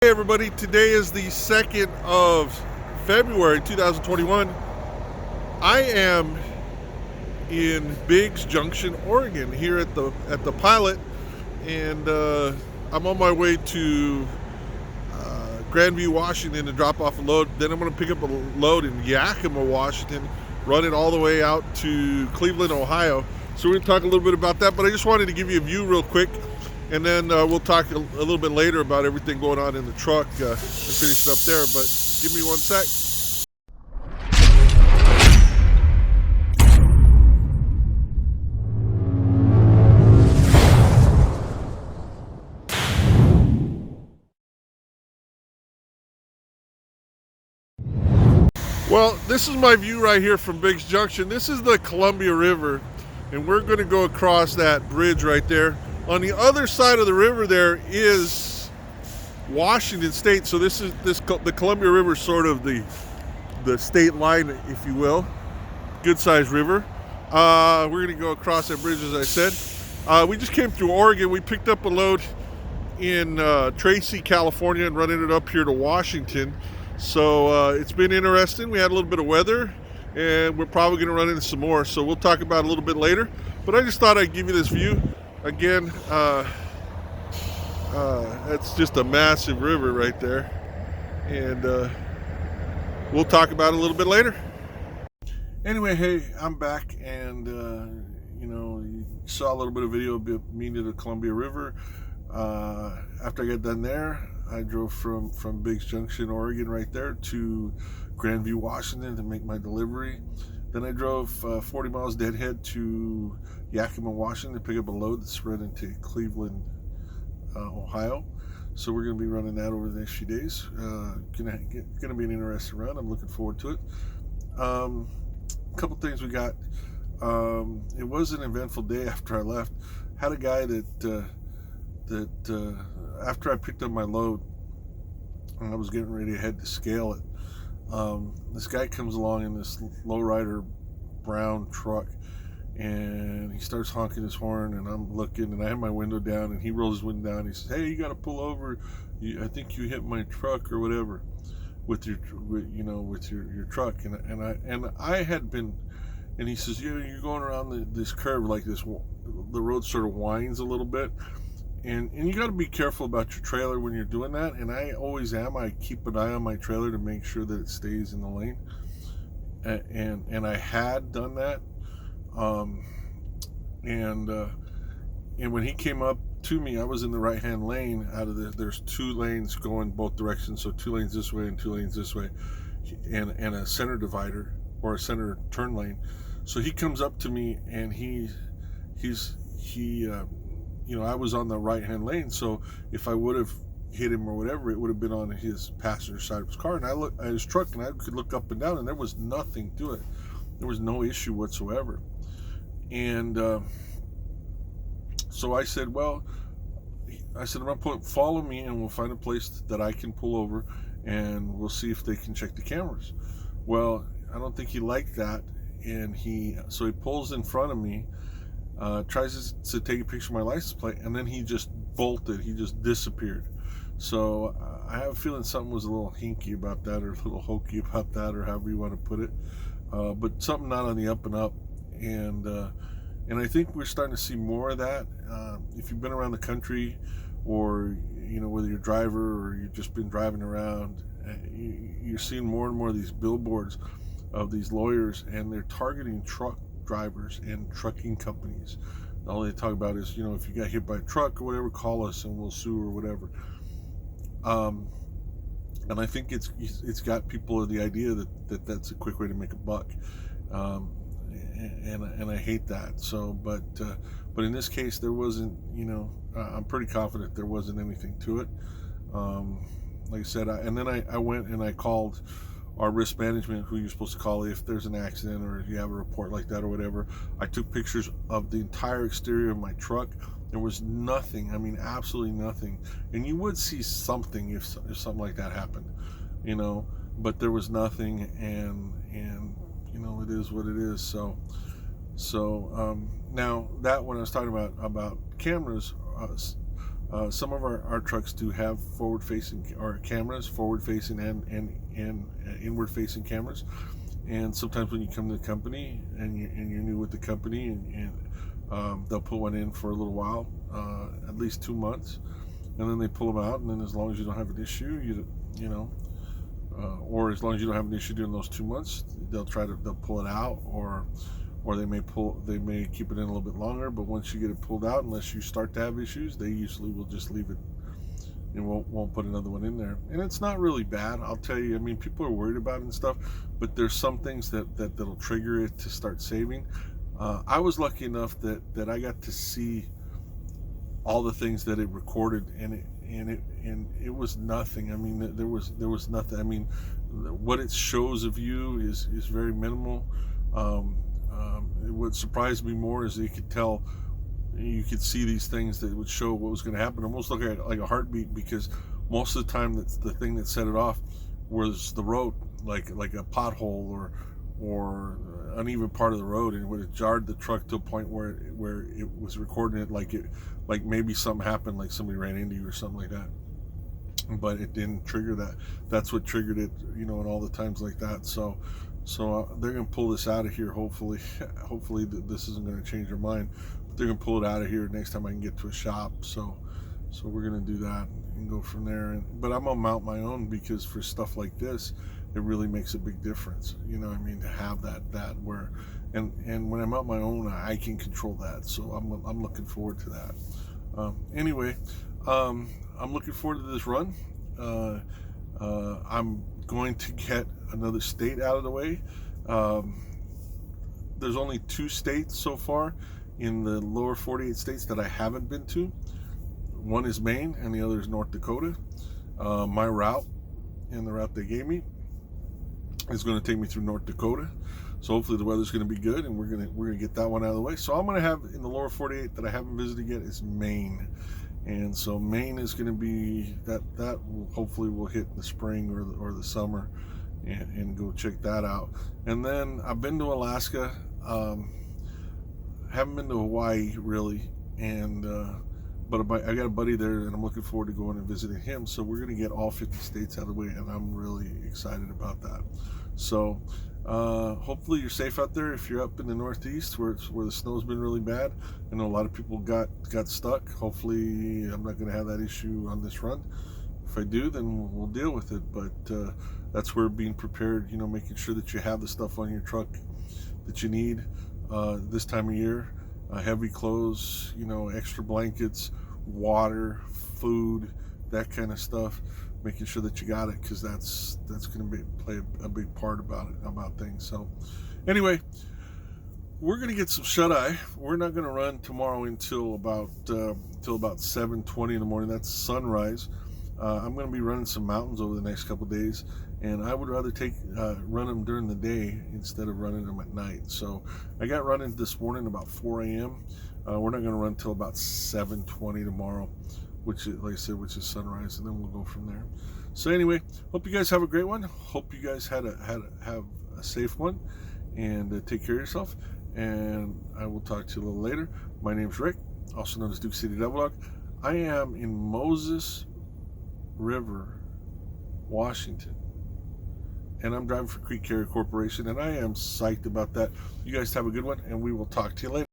Hey everybody, today is the 2nd of February 2021. I am in Biggs Junction, Oregon, here at the Pilot, and I'm on my way to Grandview, Washington to drop off a load. Then I'm going to pick up a load in Yakima, Washington, run it all the way out to Cleveland, Ohio. So we're going to talk a little bit about that, but I just wanted to give you a view real quick. And then we'll talk a little bit later about everything going on in the truck and finish it up there. But give me one sec. Well, this is my view right here from Biggs Junction. This is the Columbia River, and we're going to go across that bridge right there. On the other side of the river there is Washington State. So the Columbia River is sort of the state line, if you will. Good sized river. We're going to go across that bridge, as I said. We just came through Oregon. We picked up a load in Tracy, California, and running it up here to Washington. So it's been interesting. We had a little bit of weather, and we're probably going to run into some more. So we'll talk about it a little bit later. But I just thought I'd give you this view. Again, that's just a massive river right there, and we'll talk about it a little bit later. Anyway, hey, I'm back, and you saw a little bit of video of me to the Columbia River. After I got done there, I drove from Biggs Junction, Oregon, right there to Grandview, Washington, to make my delivery. Then I drove 40 miles deadhead to Yakima, Washington, to pick up a load that's run into Cleveland, Ohio. So we're going to be running that over the next few days. Going to be an interesting run. I'm looking forward to it. A couple things we got. It was an eventful day after I left. Had a guy that after I picked up my load and I was getting ready to head to scale it, this guy comes along in this lowrider brown truck, and he starts honking his horn, and I'm looking, and I have my window down, and he rolls his window down. He says, "Hey, you got to pull over. I think you hit my truck or whatever with your truck." And I had been, and he says, "You're going around this curve like this. The road sort of winds a little bit." And you got to be careful about your trailer when you're doing that, and I always am. I keep an eye on my trailer to make sure that it stays in the lane, and I had done that, and when he came up to me, I was in the right-hand lane. There's two lanes going both directions, so 2 lanes this way and 2 lanes this way, and a center divider or a center turn lane. So he comes up to me, and I was on the right-hand lane, so if I would have hit him or whatever, it would have been on his passenger side of his car. And I looked at his truck, and I could look up and down, and there was nothing to it. There was no issue whatsoever. And so I said, "I'm going to follow me, and we'll find a place that I can pull over, and we'll see if they can check the cameras." Well, I don't think he liked that, and so he pulls in front of me. Tries to take a picture of my license plate, and then he just bolted. He just disappeared. So I have a feeling something was a little hinky about that, or a little hokey about that, or however you want to put it. But something not on the up and up. And I think we're starting to see more of that. If you've been around the country, or whether you're a driver or you've just been driving around, you're seeing more and more of these billboards of these lawyers, and they're targeting truck drivers and trucking companies. All they talk about is, if you got hit by a truck or whatever, call us and we'll sue or whatever. And I think it's got people the idea that that's a quick way to make a buck, and I hate that. So, but in this case, there wasn't. I'm pretty confident there wasn't anything to it. Like I said, I went and I called our risk management, who you're supposed to call if there's an accident or if you have a report like that or whatever. I took pictures of the entire exterior of my truck. There was nothing. I mean, absolutely nothing. And you would see something if something like that happened, but there was nothing, and it is what it is. So now that when I was talking about cameras, Some of our trucks do have forward-facing or cameras, forward-facing and inward-facing cameras. And sometimes when you come to the company and you're new with the company, and they'll put one in for a little while, at least 2 months, and then they pull them out. And then as long as you don't have an issue, or as long as you don't have an issue during those 2 months, they'll pull it out, or they may keep it in a little bit longer. But once you get it pulled out, unless you start to have issues, they usually will just leave it and won't put another one in there. And it's not really bad, I'll tell you. I mean, people are worried about it and stuff, but there's some things that'll trigger it to start saving. I was lucky enough that I got to see all the things that it recorded, and it was nothing. I mean, there was nothing. I mean, what it shows of you is very minimal. What surprised me more is that you could see these things that would show what was going to happen, almost like a heartbeat, because most of the time that's the thing that set it off was the road, like a pothole or uneven part of the road, and it would have jarred the truck to a point where it was recording it like maybe something happened, like somebody ran into you or something like that. But it didn't trigger that. That's what triggered it, and all the times like that. So they're gonna pull this out of here. Hopefully this isn't gonna change their mind. But they're gonna pull it out of here next time I can get to a shop. So we're gonna do that and go from there. But I'm gonna mount my own, because for stuff like this, it really makes a big difference. I mean, to have that where, and when I mount my own, I can control that. So I'm looking forward to that. Anyway, I'm looking forward to this run. I'm going to get another state out of the way. There's only 2 states so far in the lower 48 states that I haven't been to. One is Maine and the other is North Dakota. My route, and the route they gave me, is going to take me through North Dakota. So hopefully the weather's going to be good, and we're going to get that one out of the way. So I'm going to have in the lower 48 that I haven't visited yet is Maine. And so Maine is going to be that hopefully will hit in the spring or the summer, and go check that out. And then I've been to Alaska, haven't been to Hawaii really, and but I got a buddy there, and I'm looking forward to going and visiting him. So we're going to get all 50 states out of the way, and I'm really excited about that. So hopefully you're safe out there. If you're up in the Northeast where the snow's been really bad, I know a lot of people got stuck. Hopefully I'm not going to have that issue on this run. If I do, then we'll deal with it. But that's where being prepared, making sure that you have the stuff on your truck that you need this time of year. Heavy clothes, extra blankets, water, food, that kind of stuff. Making sure that you got it, because that's going to play a big part about things. So anyway, we're going to get some shut-eye. We're not going to run tomorrow until about 7:20 in the morning. That's sunrise. I'm going to be running some mountains over the next couple of days, and I would rather run them during the day instead of running them at night. So I got running this morning about 4 a.m. We're not going to run till about 7:20 tomorrow, which is, like I said, which is sunrise, and then we'll go from there. So anyway, hope you guys have a great one. Hope you guys have a safe one, and take care of yourself. And I will talk to you a little later. My name's Rick, also known as Duke City Devil Dog. I am in Moses River, Washington, and I'm driving for Crete Carrier Corporation, and I am psyched about that. You guys have a good one, and we will talk to you later.